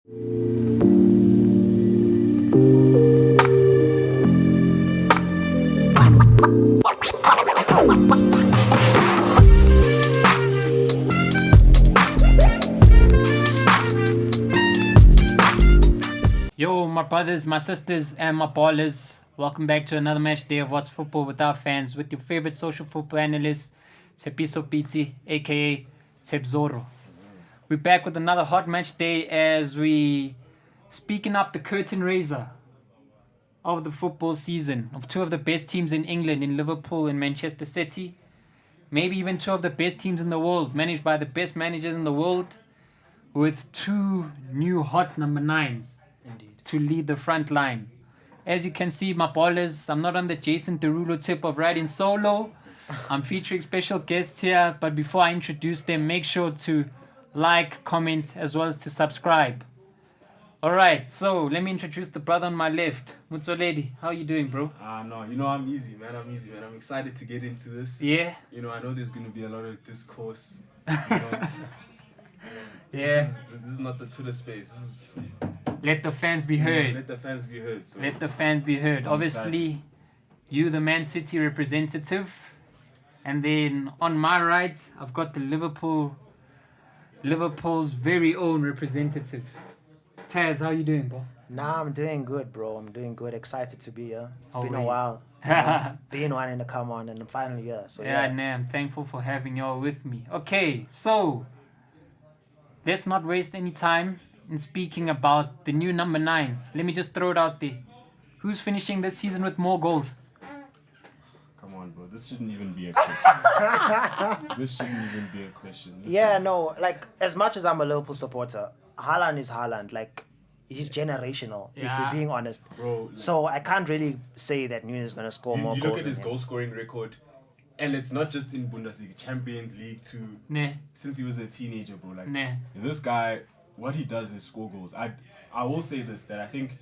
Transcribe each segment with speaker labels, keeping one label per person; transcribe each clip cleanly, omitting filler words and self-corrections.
Speaker 1: Yo, my brothers, my sisters, and my ballers. Welcome back to another match day of What's Football with our fans, with your favorite social football analyst, Tsepiso Pizzi, aka Tsebzoro. We're back with another hot match day as we speaking up the curtain raiser of the football season of two of the best teams in England, in Liverpool and Manchester City. Maybe even two of the best teams in the world, managed by the best managers in the world, with two new hot number 9s.
Speaker 2: Indeed.
Speaker 1: To lead the front line. As you can see, my ballers, I'm not on the Jason Derulo tip of riding solo. I'm featuring special guests here, but before I introduce them, make sure to like, comment, as well as to subscribe. Alright, so let me introduce the brother on my left. Mutsoledi, how you doing, bro?
Speaker 3: No, I'm easy, man. I'm excited to get into this.
Speaker 1: Yeah?
Speaker 3: I know there's going to be a lot of discourse.
Speaker 1: Yeah.
Speaker 3: This is not the Twitter space. This is...
Speaker 1: Let the fans be heard.
Speaker 3: Let the fans be heard. So.
Speaker 1: Let the fans be heard. Obviously, you, the Man City representative. And then on my right, I've got the Liverpool's very own representative. Taz, how you doing, bro?
Speaker 2: Nah, I'm doing good, bro. I'm doing good. Excited to be here. It's been a
Speaker 1: Always.
Speaker 2: while. Being wanting to come on, and I'm finally here. So
Speaker 1: Yeah, nah, I'm thankful for having y'all with me. Okay, so let's not waste any time in speaking about the new number 9s. Let me just throw it out there. Who's finishing this season with more goals?
Speaker 3: Come on, bro. This shouldn't even be a question. This
Speaker 2: like, as much as I'm a Liverpool supporter, Haaland is Haaland. Like, he's generational, if
Speaker 1: Yeah.
Speaker 2: we're being honest.
Speaker 3: Bro,
Speaker 2: So I can't really say that Nunez is going to score more
Speaker 3: you
Speaker 2: goals.
Speaker 3: look at his
Speaker 2: than him.
Speaker 3: goal scoring record, and it's not just in Bundesliga, Champions League too.
Speaker 1: Nah,
Speaker 3: Since he was a teenager, bro. Like
Speaker 1: nah.
Speaker 3: this guy, what he does is score goals. I will say this, that I think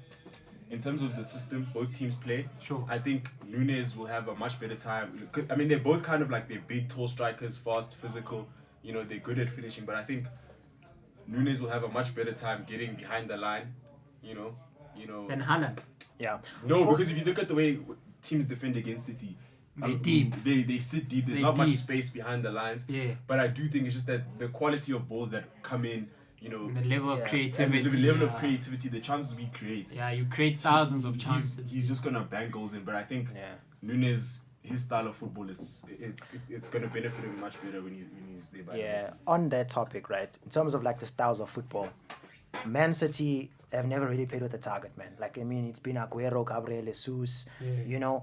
Speaker 3: in terms of the system both teams play,
Speaker 1: Sure.
Speaker 3: I think Nunez will have a much better time. I mean, they're both kind of like they're big, tall strikers, fast, physical. They're good at finishing, but I think Nunez will have a much better time getting behind the line.
Speaker 1: Then Haaland.
Speaker 2: Yeah.
Speaker 3: No, because if you look at the way teams defend against City,
Speaker 1: They deep.
Speaker 3: They sit deep. There's
Speaker 1: They
Speaker 3: not much
Speaker 1: deep.
Speaker 3: space behind the lines.
Speaker 1: Yeah.
Speaker 3: But I do think it's just that the quality of balls that come in,
Speaker 1: The level of
Speaker 2: Yeah.
Speaker 1: creativity.
Speaker 3: and the level of
Speaker 1: yeah.
Speaker 3: creativity, the chances we create.
Speaker 1: Yeah, you create thousands of chances.
Speaker 3: He's just gonna bang goals in. But I think
Speaker 2: Yeah.
Speaker 3: Nunez, his style of football is it's gonna benefit him much better when he's there.
Speaker 2: Yeah, on that topic, right? In terms of like the styles of football, Man City have never really played with a target, man. Like, I mean, it's been Aguero, Gabriel Jesus,
Speaker 1: Yeah.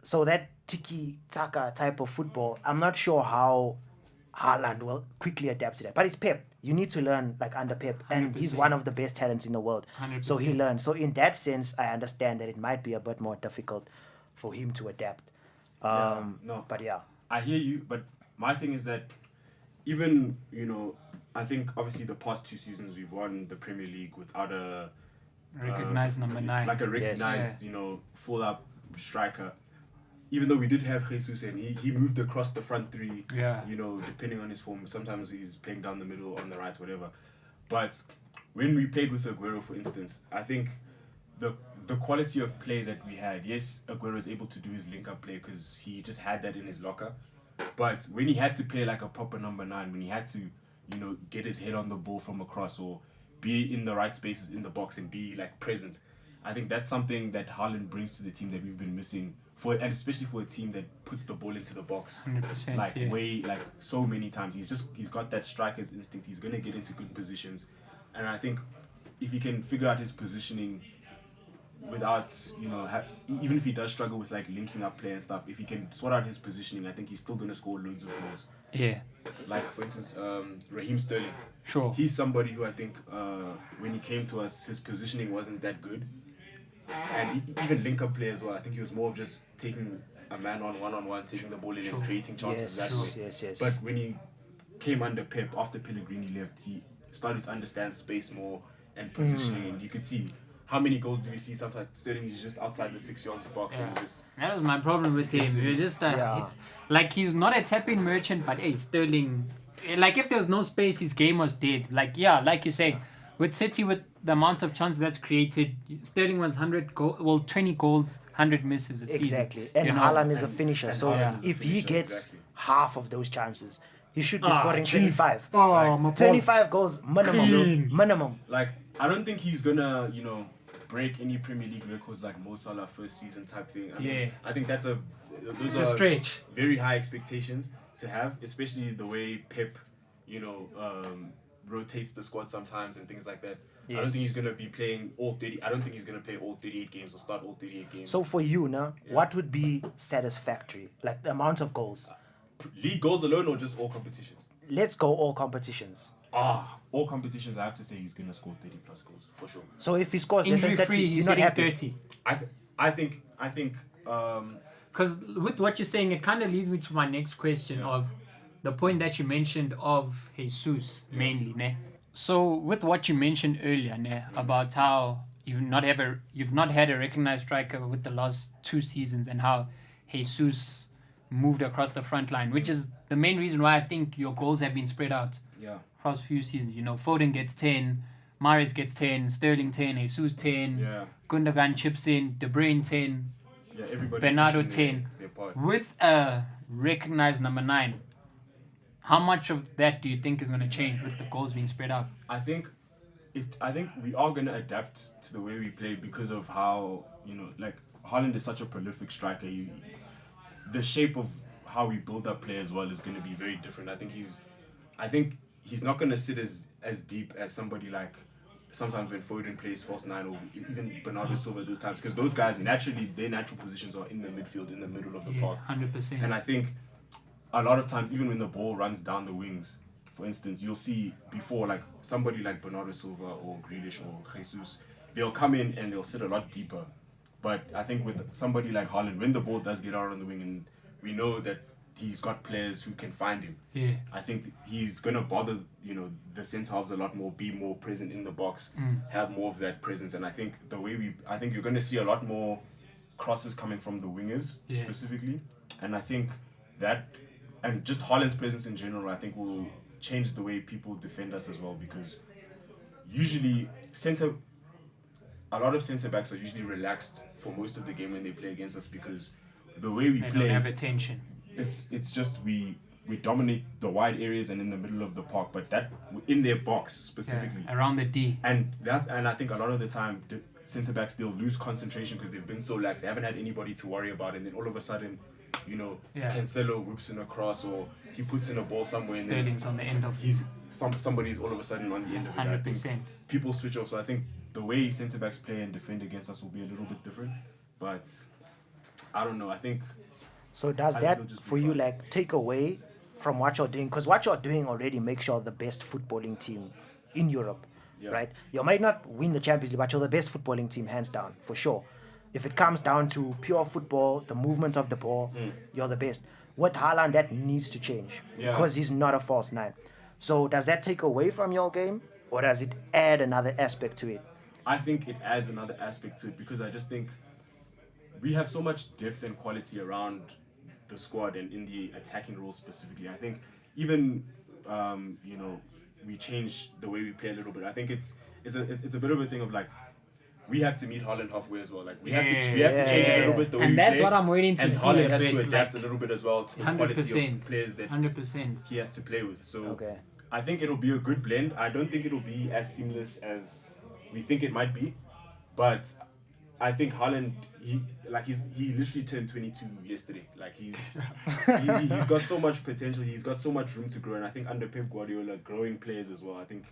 Speaker 2: So that tiki-taka type of football, I'm not sure how Haaland will quickly adapt to that. But it's Pep. You need to learn like under Pep. And he's
Speaker 1: 100%.
Speaker 2: one of the best talents in the world.
Speaker 1: 100%.
Speaker 2: So he learns. So in that sense, I understand that it might be a bit more difficult for him to adapt.
Speaker 3: No.
Speaker 2: But yeah.
Speaker 3: I hear you, but my thing is that even, I think obviously the past 2 seasons we've won the Premier League without a
Speaker 1: Recognized number 9.
Speaker 3: like a recognized, full up striker. Even though we did have Jesus and he moved across the front 3,
Speaker 1: Yeah.
Speaker 3: depending on his form. Sometimes he's playing down the middle, on the right, whatever. But when we played with Aguero, for instance, I think the quality of play that we had, yes, Aguero was able to do his link-up play because he just had that in his locker. But when he had to play like a proper number 9, when he had to, get his head on the ball from across or be in the right spaces in the box and be like present, I think that's something that Haaland brings to the team that we've been missing and especially for a team that puts the ball into the box
Speaker 1: 100%.
Speaker 3: like
Speaker 1: yeah.
Speaker 3: so many times. He's got that striker's instinct. He's gonna get into good positions, and I think if he can figure out his positioning without even if he does struggle with like linking up play and stuff, if he can sort out his positioning, I think he's still gonna score loads of goals.
Speaker 1: Yeah.
Speaker 3: Like for instance, Raheem Sterling.
Speaker 1: Sure.
Speaker 3: He's somebody who I think when he came to us, his positioning wasn't that good. And even link-up play as well. I think he was more of just taking a man on one-on-one, taking the ball in and creating chances that way.
Speaker 2: Yes.
Speaker 3: But when he came under Pep, after Pellegrini left, he started to understand space more and positioning. And you could see how many goals do we see sometimes Sterling is just outside the 6-yard box.
Speaker 1: Yeah.
Speaker 3: And just
Speaker 1: That was my problem with him. He was just like he's not a tap-in merchant, but hey, Sterling. Like if there was no space, his game was dead. Like you say, with City, with the amount of chances that's created, Sterling was 20 goals, 100 misses a season.
Speaker 2: Exactly. And
Speaker 1: you know?
Speaker 2: Haaland is a finisher.
Speaker 3: and
Speaker 2: So
Speaker 3: Haaland is a
Speaker 2: if he
Speaker 3: finisher,
Speaker 2: gets
Speaker 3: exactly.
Speaker 2: half of those chances, he should be
Speaker 1: Ah,
Speaker 2: scoring
Speaker 1: chief.
Speaker 2: 25.
Speaker 1: Oh, my
Speaker 2: 25 goals minimum.
Speaker 1: Clean.
Speaker 2: Minimum.
Speaker 3: Like, I don't think he's gonna, break any Premier League records like Mo Salah first season type thing. I think those
Speaker 1: It's
Speaker 3: are
Speaker 1: a stretch.
Speaker 3: very high expectations to have, especially the way Pep, rotates the squad sometimes and things like that. I don't think he's gonna be playing all 30. I don't think he's gonna play all 38 games or start all 38 games.
Speaker 2: So for you now, what would be satisfactory? Like the amount of goals.
Speaker 3: League goals alone or just all competitions?
Speaker 2: Let's go all competitions.
Speaker 3: All competitions. I have to say he's gonna score 30 plus goals for sure.
Speaker 2: So if he scores less than
Speaker 1: Injury
Speaker 2: 30,
Speaker 1: free,
Speaker 2: you're
Speaker 1: he's
Speaker 2: not
Speaker 1: hitting
Speaker 2: happy.
Speaker 1: 30.
Speaker 3: I think.
Speaker 1: Because with what you're saying, it kind of leads me to my next question of the point that you mentioned of Jesus mainly, ne? So with what you mentioned earlier, ne, about how you've not had a recognized striker with the last 2 seasons and how Jesus moved across the front line, which is the main reason why I think your goals have been spread out across a few seasons. Foden gets 10, Mahrez gets 10, Sterling 10, Jesus 10, Gundogan chips in, De Bruyne 10,
Speaker 3: Everybody.
Speaker 1: Bernardo
Speaker 3: puts in
Speaker 1: 10.
Speaker 3: their part.
Speaker 1: With a recognized number 9, how much of that do you think is going to change with the goals being spread out?
Speaker 3: I think we are gonna adapt to the way we play because of how Haaland is such a prolific striker. The shape of how we build up play as well is gonna be very different. I think he's not gonna sit as deep as somebody like sometimes when Foden plays false 9 or even Bernardo Silva those times, because those guys naturally their natural positions are in the midfield, in the middle of the park.
Speaker 1: 100%.
Speaker 3: And I think a lot of times, even when the ball runs down the wings, for instance, you'll see before like somebody like Bernardo Silva or Grealish or Jesus, they'll come in and they'll sit a lot deeper. But I think with somebody like Haaland, when the ball does get out on the wing and we know that he's got players who can find him, I think he's going to bother, the centre halves a lot more, be more present in the box, have more of that presence. And I think I think you're going to see a lot more crosses coming from the wingers specifically. And I think that, and just Haaland's presence in general, I think will change the way people defend us as well, because usually a lot of centre backs are usually relaxed for most of the game when they play against us, because the way we
Speaker 1: They
Speaker 3: play,
Speaker 1: don't have attention.
Speaker 3: it's just we dominate the wide areas and in the middle of the park, but that in their box specifically,
Speaker 1: Around the D.
Speaker 3: and I think a lot of the time the centre backs, they'll lose concentration because they've been so lax. They haven't had anybody to worry about, and then all of a sudden, Cancelo whips in a cross or he puts in a ball somewhere, and
Speaker 1: Sterling's on the end of
Speaker 3: somebody's all of a sudden on the end of it.
Speaker 1: 100%.
Speaker 3: People switch off, so I think the way centre backs play and defend against us will be a little bit different. But I don't know. I think.
Speaker 2: So does
Speaker 3: I
Speaker 2: that
Speaker 3: think it'll just be
Speaker 2: for you
Speaker 3: fun.
Speaker 2: like take away from what you're doing? Because what you're doing already makes you the best footballing team in Europe, right? You might not win the Champions League, but you're the best footballing team hands down for sure. If it comes down to pure football, the movements of the ball, you're the best. With Haaland, that needs to change because he's not a false 9. So does that take away from your game, or does it add another aspect to it?
Speaker 3: I think it adds another aspect to it, because I just think we have so much depth and quality around the squad and in the attacking role specifically. I think even we change the way we play a little bit. I think it's a bit of a thing of like we have to meet Haaland halfway as well. Like we have to change a little bit the way
Speaker 1: And
Speaker 3: we
Speaker 1: that's
Speaker 3: play.
Speaker 1: what I'm waiting to
Speaker 3: and
Speaker 1: see
Speaker 3: Haaland
Speaker 1: a
Speaker 3: has
Speaker 1: bit,
Speaker 3: to adapt
Speaker 1: like,
Speaker 3: a little bit as well to the quality
Speaker 1: 100%,
Speaker 3: of players that
Speaker 1: 100%.
Speaker 3: he has to play with. So
Speaker 2: Okay.
Speaker 3: I think it'll be a good blend. I don't think it'll be as seamless as we think it might be, but I think Haaland, he literally turned 22 yesterday. Like he's got so much potential. He's got so much room to grow, and I think under Pep Guardiola, growing players as well. I think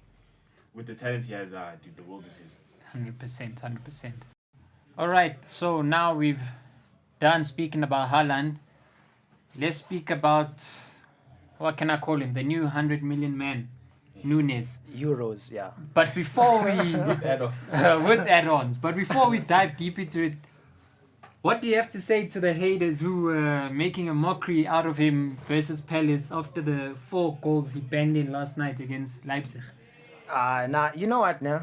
Speaker 3: with the talent he has, dude, the world is his.
Speaker 1: 100%. All right, so now we've done speaking about Haaland. Let's speak about, what can I call him? The new 100 million man, Nunez.
Speaker 2: Euros, yeah.
Speaker 1: But before we
Speaker 3: With add-on.
Speaker 1: with add-ons, but before we dive deep into it, what do you have to say to the haters who were making a mockery out of him versus Palace after the 4 goals he banged in last night against Leipzig?
Speaker 2: Nah, you know what, nah?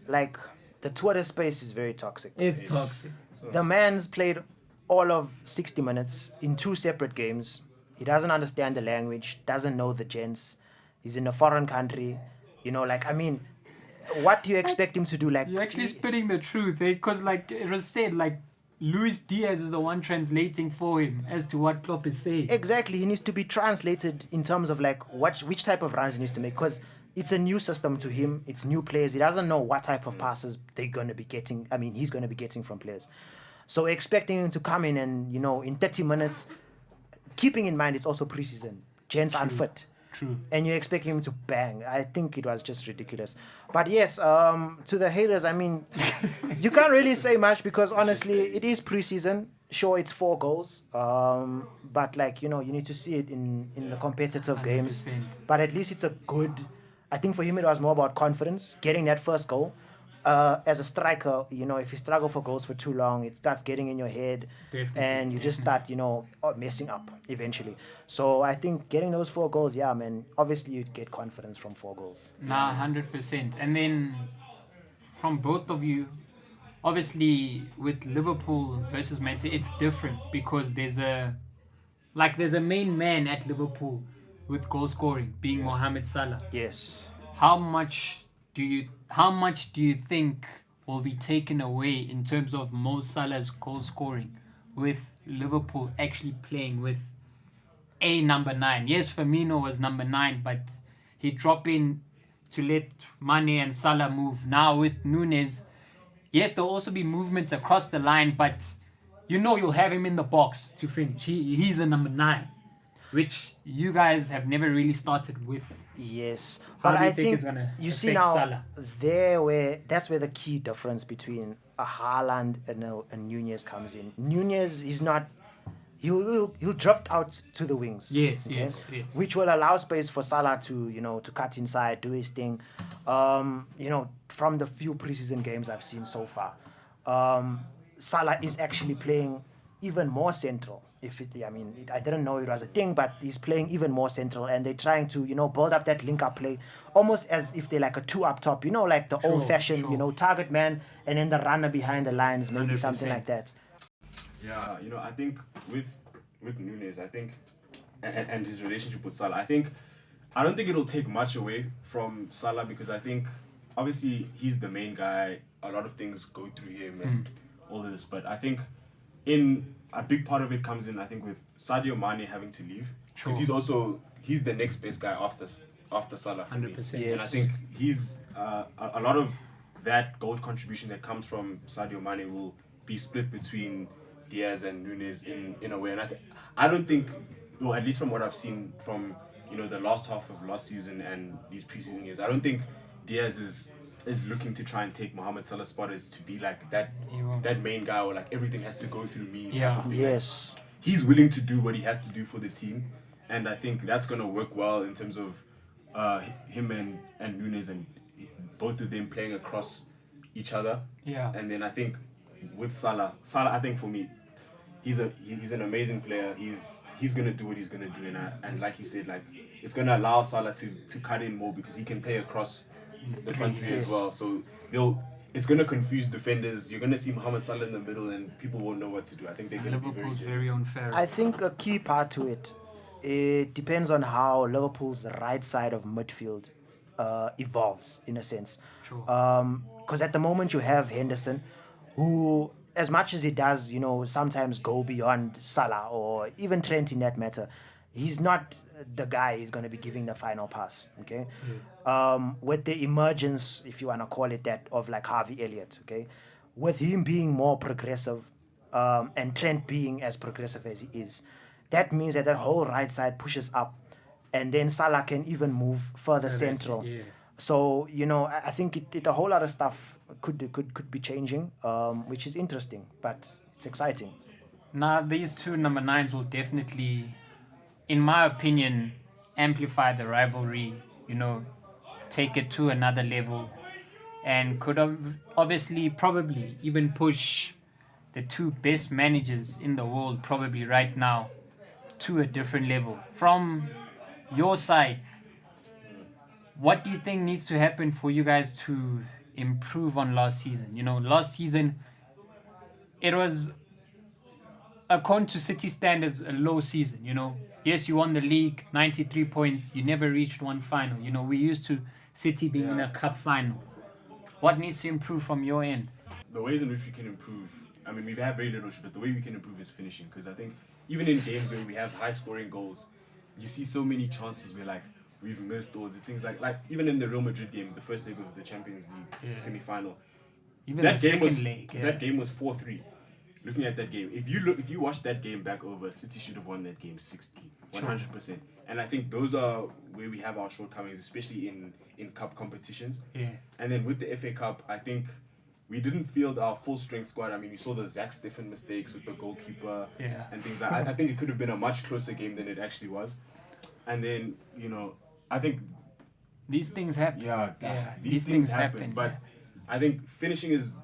Speaker 2: Like, the Twitter space is very toxic.
Speaker 1: It's toxic.
Speaker 2: The man's played all of 60 minutes in 2 separate games. He doesn't understand the language, doesn't know the gents. He's in a foreign country. what do you expect him to do? Like,
Speaker 1: You're actually spitting the truth, eh? Because like it was said, like Luis Diaz is the one translating for him as to what Klopp is saying.
Speaker 2: exactly, he needs to be translated in terms of like which type of runs he needs to make, because it's a new system to him. It's new players. He doesn't know what type of passes they're going to be getting. I mean, he's going to be getting from players. So expecting him to come in and, in 30 minutes, keeping in mind it's also preseason. Gents unfit.
Speaker 1: True.
Speaker 2: And you expect him to bang. I think it was just ridiculous. But yes, to the haters, I mean, you can't really say much because honestly, it is preseason. Sure, it's 4 goals. But like, you need to see it in the competitive games.
Speaker 1: 100%.
Speaker 2: But at least it's a good, I think for him it was more about confidence, getting that first goal. As a striker, if you struggle for goals for too long, it starts getting in your head.
Speaker 1: Definitely,
Speaker 2: And you just start, messing up eventually. So I think getting those 4 goals, yeah, man, obviously you'd get confidence from 4 goals.
Speaker 1: Nah, 100%. And then from both of you, obviously with Liverpool versus Man City, it's different because there's a main man at Liverpool with goal scoring being Mohamed Salah.
Speaker 2: Yes.
Speaker 1: How much do you think will be taken away in terms of Mo Salah's goal scoring with Liverpool actually playing with a number 9? Yes, Firmino was number 9, but he dropped in to let Mane and Salah move. Now with Nunez, yes, there'll also be movement across the line, but you'll have him in the box to finish. He's a number 9, which you guys have never really started with.
Speaker 2: Yes.
Speaker 1: How
Speaker 2: But
Speaker 1: do you
Speaker 2: I
Speaker 1: think
Speaker 2: think
Speaker 1: it's gonna
Speaker 2: you see
Speaker 1: affect
Speaker 2: now
Speaker 1: Salah?
Speaker 2: that's where the key difference between a Haaland and a Nunez comes in. Nunez is not. He'll drift out to the wings.
Speaker 1: Yes.
Speaker 2: Which will allow space for Salah to cut inside, do his thing. From the few preseason games I've seen so far, Salah is actually playing even more central. I didn't know it was a thing, but he's playing even more central, and they're trying to build up that link up play, almost as if they're like a 2 up top. Like the old fashioned target man, and then the runner behind the lines, maybe
Speaker 1: 100%.
Speaker 2: something like that.
Speaker 3: Yeah, I think with Nunez, I think, and his relationship with Salah, I don't think it'll take much away from Salah because I think obviously he's the main guy. A lot of things go through him and all this, but I think in a big part of it comes in, I think, with Sadio Mane having to leave because he's the next best guy after Salah for me.
Speaker 1: 100%.
Speaker 3: And I think he's a lot of that goal contribution that comes from Sadio Mane will be split between Diaz and Nunez in a way. And I don't think, well, at least from what I've seen from the last half of last season and these preseason games, I don't think Diaz is looking to try and take Mohamed Salah's spot as to be like that main guy, or like everything has to go through me type of thing.
Speaker 2: Yes.
Speaker 3: He's willing to do what he has to do for the team, and I think that's going to work well in terms of him and Nunez, and both of them playing across each other.
Speaker 1: Yeah.
Speaker 3: And then I think with Salah, I think for me, he's an amazing player. He's gonna do what he's gonna do, and like he said, like it's gonna allow Salah to cut in more because he can play across the front three as well. So it's gonna confuse defenders. You're gonna see Mohamed Salah in the middle, and people won't know what to do. I think they're gonna be
Speaker 1: Liverpool's
Speaker 3: very
Speaker 1: very unfair.
Speaker 2: I think a key part to it depends on how Liverpool's right side of midfield evolves, in a sense.
Speaker 1: Sure.
Speaker 2: Because at the moment you have Henderson, who, as much as he does, sometimes go beyond Salah or even Trent in that matter, he's not the guy who's going to be giving the final pass, okay? With the emergence, if you want to call it that, of like Harvey Elliott, okay? With him being more progressive and Trent being as progressive as he is, that means that whole right side pushes up, and then Salah can even move further central.
Speaker 1: Yeah.
Speaker 2: So, I think a whole lot of stuff could be changing, which is interesting, but it's exciting.
Speaker 1: Now, these two number 9s will definitely, in my opinion, amplify the rivalry, take it to another level, and could obviously probably even push the 2 best managers in the world probably right now to a different level. From your side, what do you think needs to happen for you guys to improve on last season? Last season, it was, according to City standards, a low season, Yes, you won the league, 93 points. You never reached one final. We're used to City being in a cup final. What needs to improve from your end?
Speaker 3: The ways in which we can improve, I mean, we have very little, but the way we can improve is finishing. Because I think even in games where we have high-scoring goals, you see so many chances where like we've missed, or the things like even in the Real Madrid game, the first leg of the Champions League semi-final.
Speaker 1: Even
Speaker 3: That
Speaker 1: the
Speaker 3: game
Speaker 1: second
Speaker 3: was
Speaker 1: leg. Yeah.
Speaker 3: that game was 4-3. Looking at that game, if you watch that game back over, City should have won that game 100%. And I think those are where we have our shortcomings, especially in cup competitions.
Speaker 1: Yeah.
Speaker 3: And then with the FA Cup, I think we didn't field our full strength squad. I mean, we saw the Zach Steffen mistakes with the goalkeeper and things like that. I think it could have been a much closer game than it actually was. And then, I think
Speaker 1: These things happen.
Speaker 3: these things happen. But I think finishing is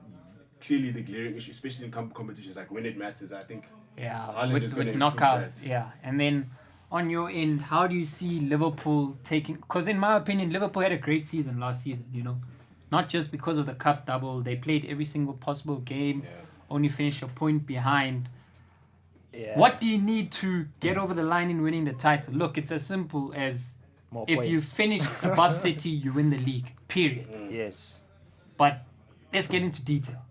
Speaker 3: clearly the glaring issue, especially in competitions. Like when it matters, I think Haaland is going to
Speaker 1: with knockouts. Yeah. And then on your end, how do you see Liverpool taking... Because in my opinion, Liverpool had a great season last season, Not just because of the cup double. They played every single possible game. Only finished a point behind.
Speaker 2: Yeah.
Speaker 1: What do you need to get over the line in winning the title? Look, it's as simple as
Speaker 2: More
Speaker 1: if
Speaker 2: points.
Speaker 1: you finish above City, you win the league. Period.
Speaker 2: Yes.
Speaker 1: But let's get into detail.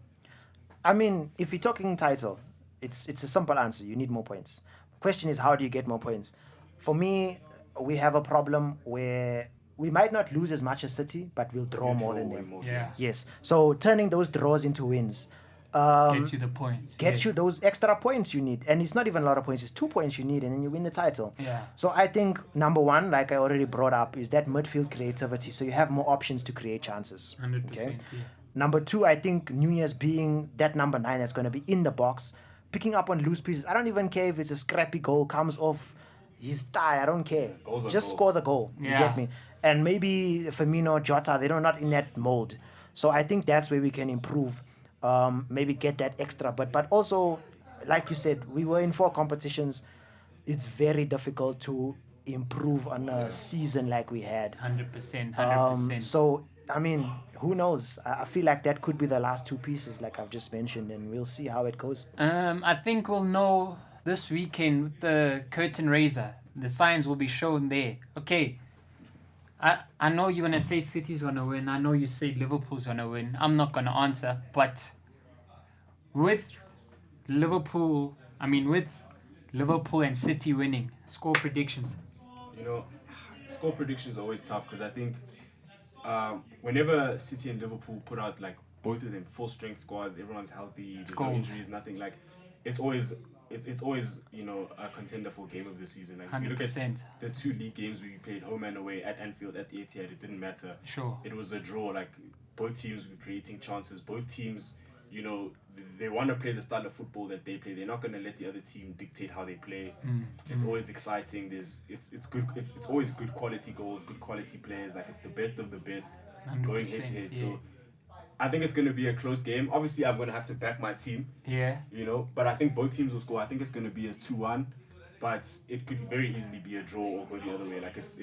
Speaker 2: I mean, if you're talking title, it's a simple answer. You need more points. Question is, how do you get more points? For me, we have a problem where we might not lose as much as City, but we'll draw more than them.
Speaker 1: Yeah.
Speaker 2: Yes. So turning those draws into wins
Speaker 1: Gets you the points.
Speaker 2: gets you those extra points you need. And it's not even a lot of points. It's 2 points you need, and then you win the title.
Speaker 1: Yeah.
Speaker 2: So I think number one, like I already brought up, is that midfield creativity. So you have more options to create chances.
Speaker 1: 100%.
Speaker 2: Okay?
Speaker 1: Yeah.
Speaker 2: Number two, I think Nunez being that number 9 that's going to be in the box, picking up on loose pieces. I don't even care if it's a scrappy goal, comes off his thigh. I don't care.
Speaker 3: Goal's a
Speaker 2: Just
Speaker 3: goal.
Speaker 2: score the goal. You
Speaker 1: Yeah.
Speaker 2: get me? And maybe Firmino, Jota, they're not in that mold. So I think that's where we can improve. Maybe get that extra. But also, like you said, we were in 4 competitions. It's very difficult to improve on a season like we had.
Speaker 1: 100%. 100%.
Speaker 2: So, I mean, who knows? I feel like that could be the last 2 pieces, like I've just mentioned, and we'll see how it goes.
Speaker 1: I think we'll know this weekend with the curtain raiser. The signs will be shown there. Okay. I know you're going to say City's going to win. I know you say Liverpool's going to win. I'm not going to answer. But with Liverpool and City winning, score predictions.
Speaker 3: Score predictions are always tough because I think whenever City and Liverpool put out like both of them full strength squads, everyone's healthy, there's no
Speaker 1: goals.
Speaker 3: injuries, nothing, like it's always a contender for game of the season. Like if you look at
Speaker 1: 100%.
Speaker 3: the 2 league games we played home and away at Anfield, at the Etihad, it didn't matter.
Speaker 1: Sure.
Speaker 3: It was a draw. Like both teams were creating chances. Both teams, they want to play the style of football that they play. They're not going to let the other team dictate how they play. It's always exciting. It's good. It's always good quality goals, good quality players. Like it's the best of the best going head to head.
Speaker 1: yeah.
Speaker 3: So I think it's going to be a close game. Obviously, I'm going to have to back my team.
Speaker 1: Yeah.
Speaker 3: But I think both teams will score. I think it's going to be a 2-1, but it could very easily be a draw or go the other way. Like it's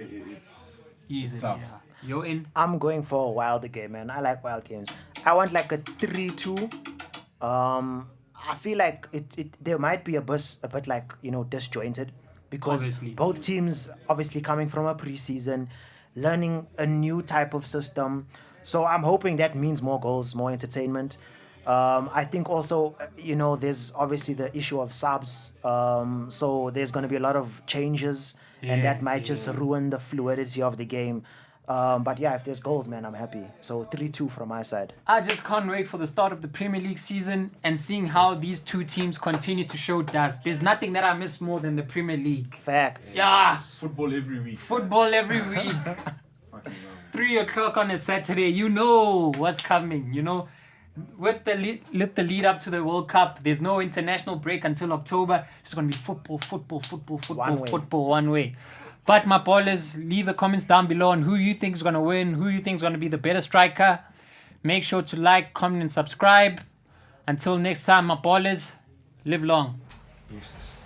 Speaker 1: Easily.
Speaker 3: tough.
Speaker 1: Yeah. You're in.
Speaker 2: I'm going for a wild game, man. I like wild games. I want like a 3-2. I feel like there might be a bit like, disjointed because
Speaker 1: Obviously.
Speaker 2: both teams obviously coming from a preseason, learning a new type of system. So I'm hoping that means more goals, more entertainment. I think also, there's obviously the issue of subs. So there's going to be a lot of changes and that might just ruin the fluidity of the game. But yeah, if there's goals, man, I'm happy. So 3-2 from my side.
Speaker 1: I just can't wait for the start of the Premier League season and seeing how these 2 teams continue to show dust. There's nothing that I miss more than the Premier League.
Speaker 2: Facts.
Speaker 1: Yeah.
Speaker 3: Football every week.
Speaker 1: Football every week.
Speaker 3: Fucking hell.
Speaker 1: 3 o'clock on a Saturday. You know what's coming, With the lead up to the World Cup, there's no international break until October. It's going to be football one way. But my ballers, leave the comments down below on who you think is going to win, who you think is going to be the better striker. Make sure to like, comment, and subscribe. Until next time, my ballers, live long.
Speaker 3: Deuces.